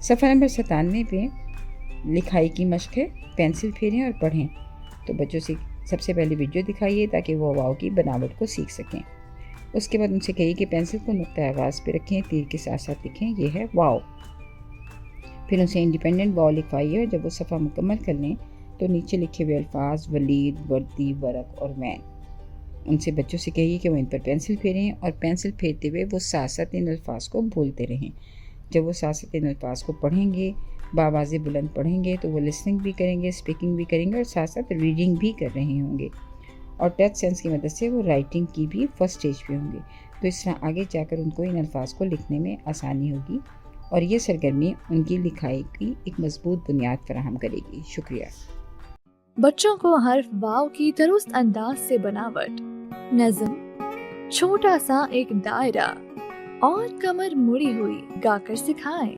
सफ़ा नंबर 97 पे लिखाई की मश्क है। पेंसिल फेरें और पढ़ें। तो बच्चों से सबसे पहले वीडियो दिखाइए ताकि वो वाव की बनावट को सीख सकें। उसके बाद उनसे कहिए कि पेंसिल को नुक्ता आगाज़ पे रखें, तीर के साथ साथ लिखें ये है वाव। फिर उनसे इंडिपेंडेंट वाव लिखवाइए और जब वो सफ़ा मुकम्मल कर लें तो नीचे लिखे हुए अल्फाज वलीद, वर्दी, वरक और वैन। उनसे बच्चों से कहिए कि वो इन पर पेंसिल फेरें और पेंसिल फेरते हुए वो साथ साथ इन अल्फाज को बोलते रहें। जब वो साथ साथ इन अल्फाज को पढ़ेंगे, बावाज़े बुलंद पढ़ेंगे, तो वो लिसनिंग भी करेंगे, स्पीकिंग भी करेंगे और साथ साथ रीडिंग भी कर रहे होंगे। और टच सेंस की मदद से वो राइटिंग की भी फर्स्ट स्टेज पे होंगे। तो इस तरह आगे जाकर उनको इन अल्फाज को लिखने में आसानी होगी और ये सरगर्मी उनकी लिखाई की एक मजबूत बुनियाद फराहम करेगी। शुक्रिया। बच्चों को हर्फ वाव की दुरुस्त अंदाज से बनावट, नज़म, छोटा सा एक दायरा और कमर मुड़ी हुई गाकर सिखाएं।